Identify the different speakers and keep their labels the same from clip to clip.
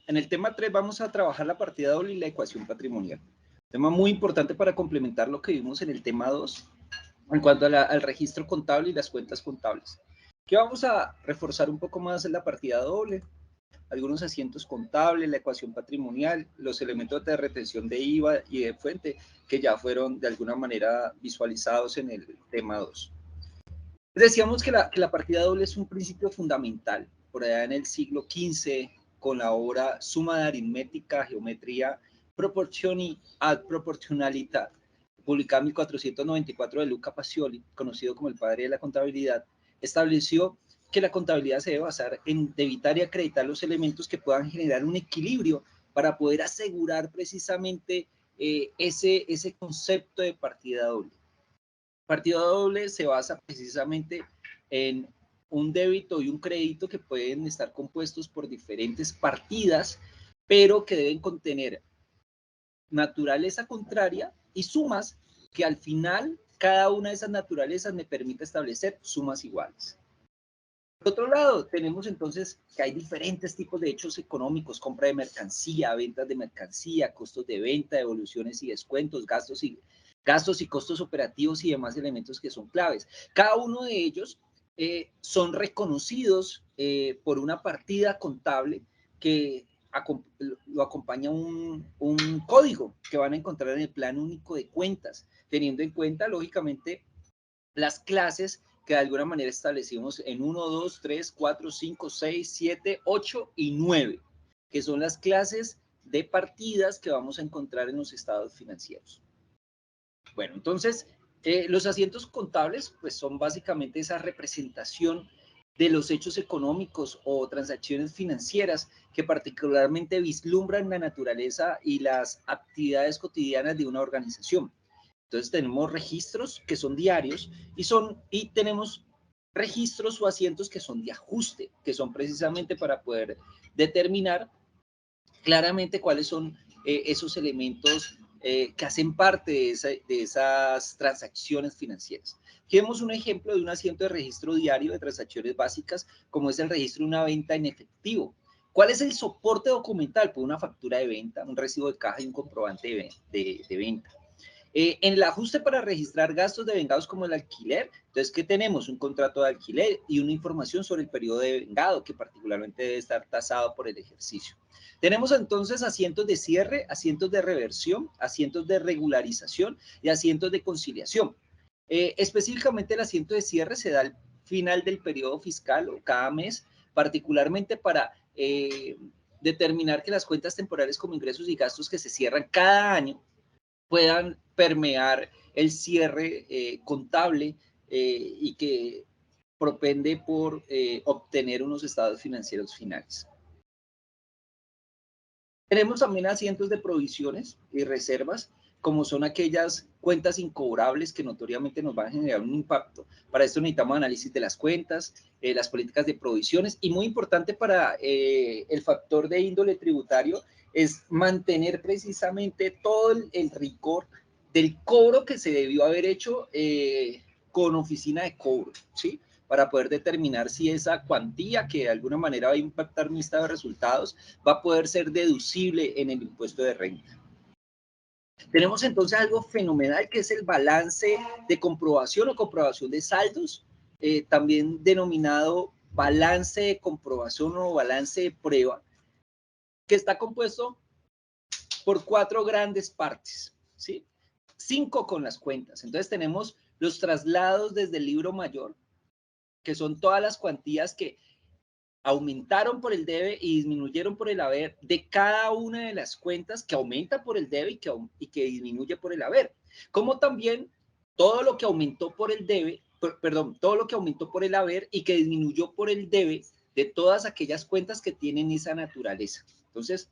Speaker 1: En el tema 3 vamos a trabajar la partida doble y la ecuación patrimonial. Tema muy importante para complementar lo que vimos en el tema 2 en cuanto a al registro contable y las cuentas contables. ¿Qué vamos a reforzar un poco más en la partida doble? Algunos asientos contables, la ecuación patrimonial, los elementos de retención de IVA y de fuente que ya fueron de alguna manera visualizados en el tema 2. Decíamos que la partida doble es un principio fundamental, por allá en el siglo XV, con la obra Summa de aritmética, geometría, proporzioni ad proporcionalidad, publicada en 1494 de Luca Pacioli, conocido como el padre de la contabilidad, estableció que la contabilidad se debe basar en debitar y acreditar los elementos que puedan generar un equilibrio para poder asegurar precisamente ese concepto de partida doble. Partida doble se basa precisamente en un débito y un crédito que pueden estar compuestos por diferentes partidas, pero que deben contener naturaleza contraria y sumas que al final cada una de esas naturalezas me permite establecer sumas iguales. Por otro lado, tenemos entonces que hay diferentes tipos de hechos económicos: compra de mercancía, ventas de mercancía, costos de venta, devoluciones y descuentos, gastos y costos operativos y demás elementos que son claves. Cada uno de ellos son reconocidos por una partida contable que lo acompaña un código que van a encontrar en el Plan Único de Cuentas, teniendo en cuenta, lógicamente, las clases que de alguna manera establecimos en 1, 2, 3, 4, 5, 6, 7, 8 y 9, que son las clases de partidas que vamos a encontrar en los estados financieros. Bueno, entonces, los asientos contables pues son básicamente esa representación de los hechos económicos o transacciones financieras que particularmente vislumbran la naturaleza y las actividades cotidianas de una organización. Entonces tenemos registros que son diarios y tenemos registros o asientos que son de ajuste, que son precisamente para poder determinar claramente cuáles son esos elementos que hacen parte de esas transacciones financieras. Aquí vemos un ejemplo de un asiento de registro diario de transacciones básicas, como es el registro de una venta en efectivo. ¿Cuál es el soporte documental? Pues una factura de venta, un recibo de caja y un comprobante de venta. En el ajuste para registrar gastos devengados como el alquiler, entonces, ¿qué tenemos? Un contrato de alquiler y una información sobre el periodo de devengado, que particularmente debe estar tasado por el ejercicio. Tenemos entonces asientos de cierre, asientos de reversión, asientos de regularización y asientos de conciliación. Específicamente el asiento de cierre se da al final del periodo fiscal o cada mes, particularmente para determinar que las cuentas temporales como ingresos y gastos que se cierran cada año puedan permear el cierre contable y que propende por obtener unos estados financieros finales. Tenemos también asientos de provisiones y reservas, como son aquellas cuentas incobrables que notoriamente nos van a generar un impacto. Para esto necesitamos análisis de las cuentas, las políticas de provisiones, y muy importante para el factor de índole tributario es mantener precisamente todo el rigor del cobro que se debió haber hecho con oficina de cobro, ¿sí? Para poder determinar si esa cuantía que de alguna manera va a impactar mi estado de resultados va a poder ser deducible en el impuesto de renta. Tenemos entonces algo fenomenal que es el balance de comprobación o comprobación de saldos, también denominado balance de comprobación o balance de prueba, que está compuesto por 4 grandes partes, ¿sí? 5 con las cuentas. Entonces tenemos los traslados desde el libro mayor, que son todas las cuantías que aumentaron por el debe y disminuyeron por el haber de cada una de las cuentas que aumenta por el debe y que disminuye por el haber, como también todo lo que aumentó por el debe, todo lo que aumentó por el haber y que disminuyó por el debe de todas aquellas cuentas que tienen esa naturaleza. Entonces,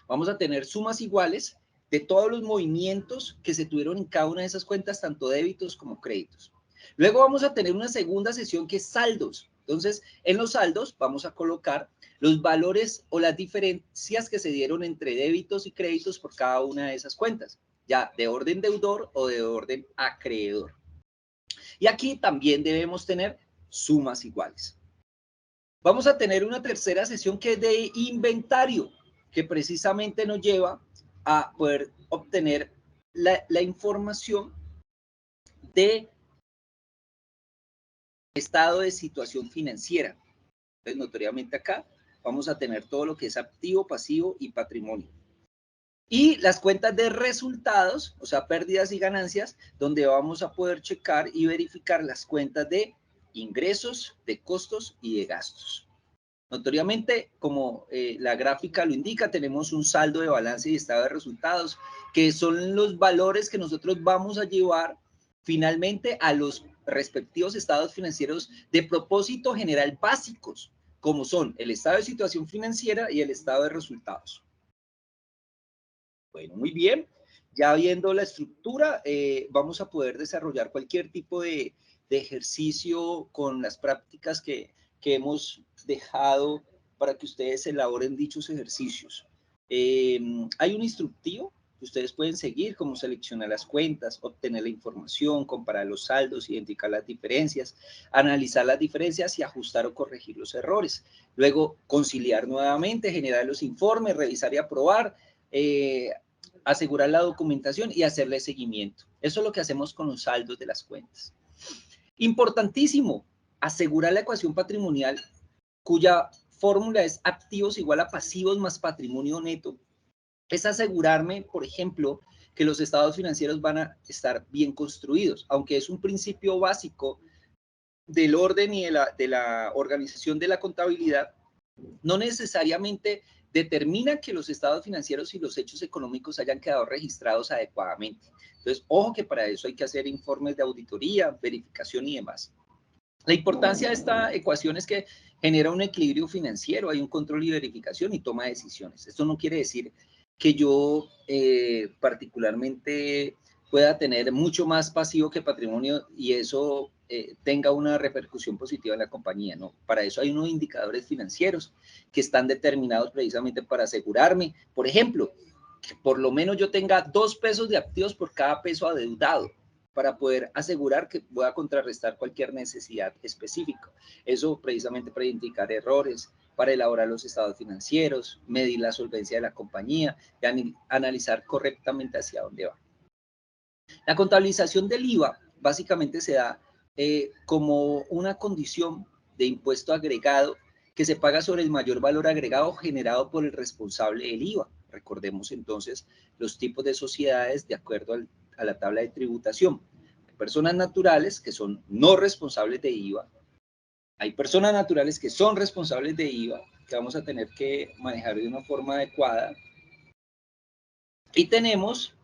Speaker 1: vamos a tener sumas iguales de todos los movimientos que se tuvieron en cada una de esas cuentas, tanto débitos como créditos. Luego vamos a tener una segunda sesión que es saldos. Entonces, en los saldos vamos a colocar los valores o las diferencias que se dieron entre débitos y créditos por cada una de esas cuentas, ya de orden deudor o de orden acreedor. Y aquí también debemos tener sumas iguales. Vamos a tener una tercera sesión que es de inventario, que precisamente nos lleva a poder obtener la información de estado de situación financiera. Entonces, notoriamente acá vamos a tener todo lo que es activo, pasivo y patrimonio. Y las cuentas de resultados, o sea, pérdidas y ganancias, donde vamos a poder checar y verificar las cuentas de ingresos, de costos y de gastos. Notoriamente, como la gráfica lo indica, tenemos un saldo de balance y estado de resultados, que son los valores que nosotros vamos a llevar finalmente a los respectivos estados financieros de propósito general básicos, como son el estado de situación financiera y el estado de resultados. Bueno, muy bien. Ya viendo la estructura, vamos a poder desarrollar cualquier tipo de ejercicio con las prácticas que hemos dejado para que ustedes elaboren dichos ejercicios. Hay un instructivo que ustedes pueden seguir, como seleccionar las cuentas, obtener la información, comparar los saldos, identificar las diferencias, analizar las diferencias y ajustar o corregir los errores. Luego, conciliar nuevamente, generar los informes, revisar y aprobar, asegurar la documentación y hacerle seguimiento. Eso es lo que hacemos con los saldos de las cuentas. Importantísimo, asegurar la ecuación patrimonial, cuya fórmula es activos igual a pasivos más patrimonio neto. Es asegurarme, por ejemplo, que los estados financieros van a estar bien construidos, aunque es un principio básico del orden y de la organización de la contabilidad, no necesariamente determina que los estados financieros y los hechos económicos hayan quedado registrados adecuadamente. Entonces, ojo que para eso hay que hacer informes de auditoría, verificación y demás. La importancia de esta ecuación es que genera un equilibrio financiero, hay un control y verificación y toma de decisiones. Esto no quiere decir que yo particularmente pueda tener mucho más pasivo que patrimonio y eso tenga una repercusión positiva en la compañía, ¿no? Para eso hay unos indicadores financieros que están determinados precisamente para asegurarme, por ejemplo, que por lo menos yo tenga 2 pesos de activos por cada peso adeudado, para poder asegurar que pueda contrarrestar cualquier necesidad específica. Eso precisamente para identificar errores, para elaborar los estados financieros, medir la solvencia de la compañía y analizar correctamente hacia dónde va. La contabilización del IVA básicamente se da como una condición de impuesto agregado que se paga sobre el mayor valor agregado generado por el responsable del IVA. Recordemos entonces los tipos de sociedades de acuerdo a la tabla de tributación. Hay personas naturales que son no responsables de IVA. Hay personas naturales que son responsables de IVA, que vamos a tener que manejar de una forma adecuada. Y tenemos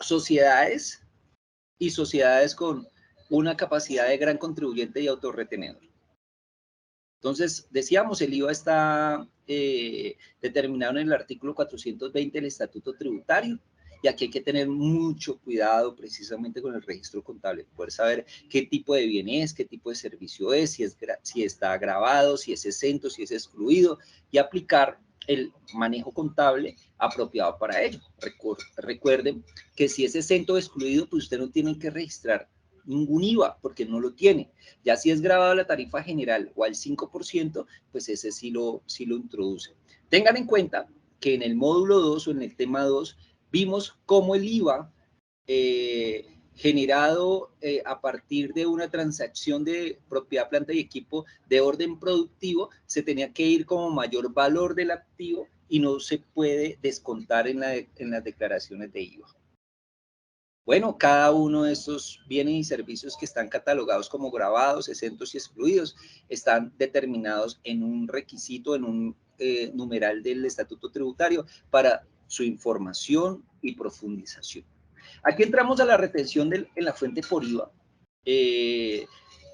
Speaker 1: sociedades y sociedades con una capacidad de gran contribuyente y autorretenedor. Entonces, decíamos, el IVA está determinado en el artículo 420 del Estatuto Tributario, y aquí hay que tener mucho cuidado precisamente con el registro contable, poder saber qué tipo de bien es, qué tipo de servicio es, si está grabado, si es exento, si es excluido, y aplicar el manejo contable apropiado para ello. Recuerden que si es exento o excluido, pues usted no tiene que registrar ningún IVA, porque no lo tiene. Ya si es grabado a la tarifa general o al 5%, pues ese sí lo introduce. Tengan en cuenta que en el módulo 2 o en el tema 2 vimos cómo el IVA generado a partir de una transacción de propiedad, planta y equipo de orden productivo, se tenía que ir como mayor valor del activo y no se puede descontar en las declaraciones de IVA. Bueno, cada uno de estos bienes y servicios que están catalogados como grabados, exentos y excluidos, están determinados en un requisito, en un numeral del Estatuto Tributario para su información y profundización. Aquí entramos a la retención en la fuente por IVA,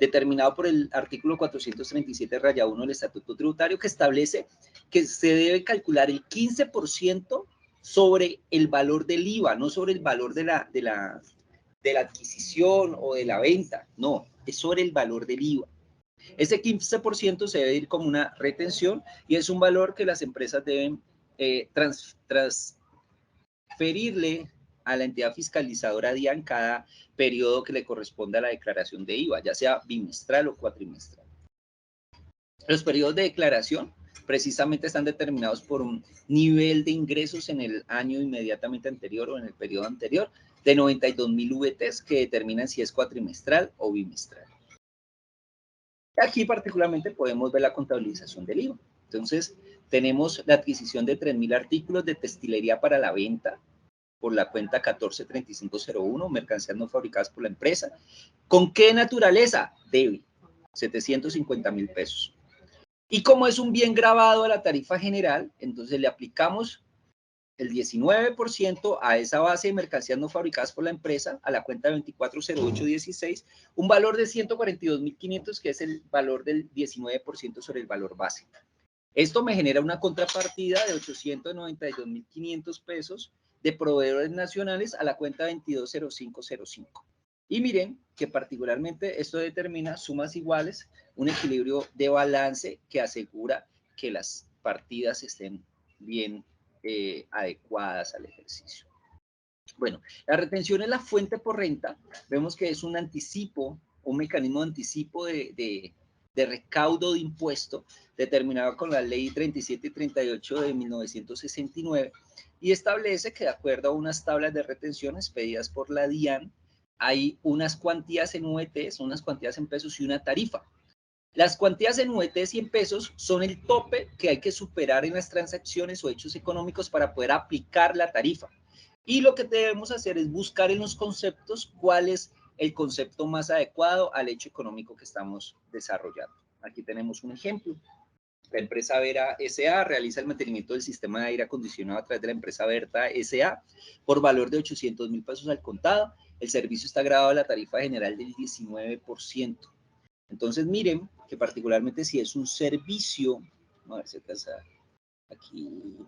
Speaker 1: determinado por el artículo 437-1 del Estatuto Tributario, que establece que se debe calcular el 15% sobre el valor del IVA, no sobre el valor de la adquisición o de la venta, no, es sobre el valor del IVA. Ese 15% se debe ir como una retención y es un valor que las empresas deben transferirle a la entidad fiscalizadora DIAN cada periodo que le corresponda a la declaración de IVA, ya sea bimestral o cuatrimestral. Los periodos de declaración precisamente están determinados por un nivel de ingresos en el año inmediatamente anterior o en el periodo anterior de 92.000 VTs que determinan si es cuatrimestral o bimestral. Aquí particularmente podemos ver la contabilización del IVA. Entonces, tenemos la adquisición de 3.000 artículos de textilería para la venta por la cuenta 143501, mercancías no fabricadas por la empresa. ¿Con qué naturaleza? Debe, 750.000 pesos. Y como es un bien grabado a la tarifa general, entonces le aplicamos el 19% a esa base de mercancías no fabricadas por la empresa, a la cuenta 240816, un valor de 142.500, que es el valor del 19% sobre el valor base. Esto me genera una contrapartida de 892.500 pesos de proveedores nacionales a la cuenta 220505. Y miren que particularmente esto determina sumas iguales, un equilibrio de balance que asegura que las partidas estén bien adecuadas al ejercicio. Bueno, la retención es la fuente por renta. Vemos que es un anticipo, un mecanismo de anticipo de recaudo de impuesto determinado con la ley 37 y 38 de 1969 y establece que de acuerdo a unas tablas de retención expedidas por la DIAN hay unas cuantías en VTs, unas cuantías en pesos y una tarifa. Las cuantías en VTs y en pesos son el tope que hay que superar en las transacciones o hechos económicos para poder aplicar la tarifa. Y lo que debemos hacer es buscar en los conceptos cuál es el concepto más adecuado al hecho económico que estamos desarrollando. Aquí tenemos un ejemplo. La empresa Vera S.A. realiza el mantenimiento del sistema de aire acondicionado a través de la empresa Berta S.A. por valor de 800.000 pesos al contado. El servicio está grabado a la tarifa general del 19%. Entonces, miren que particularmente si es un servicio, vamos a ver si alcanza aquí,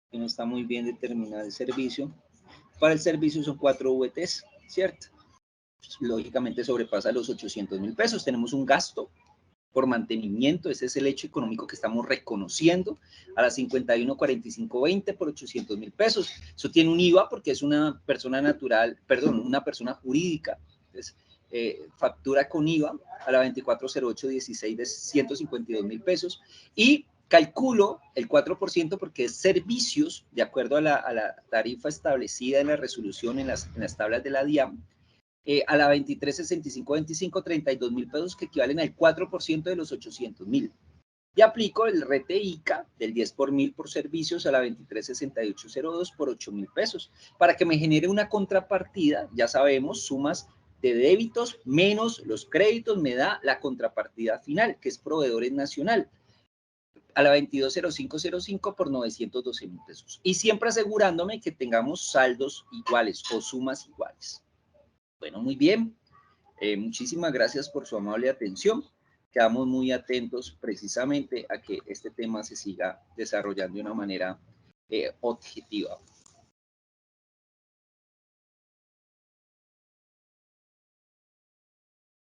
Speaker 1: que no está muy bien determinado el servicio. Para el servicio son 4 VTs, ¿cierto? Pues, lógicamente sobrepasa los 800.000 pesos. Tenemos un gasto por mantenimiento, ese es el hecho económico que estamos reconociendo, a las 51.4520 por 800.000 pesos. Eso tiene un IVA porque es una persona natural, perdón, una persona jurídica. Entonces, factura con IVA a la 240816 de 152.000 pesos y calculo el 4% porque es servicios, de acuerdo a la tarifa establecida en la resolución en las tablas de la DIAM, a la 236525, 32.000 pesos que equivalen al 4% de los 800.000. Y aplico el RTICA del 10 por 1000 por servicios a la 236802 por 8.000 pesos para que me genere una contrapartida, ya sabemos, sumas de débitos menos los créditos me da la contrapartida final, que es proveedores nacional, a la 220505 por 912.000 pesos. Y siempre asegurándome que tengamos saldos iguales o sumas iguales. Bueno, muy bien. Muchísimas gracias por su amable atención. Quedamos muy atentos precisamente a que este tema se siga desarrollando de una manera objetiva.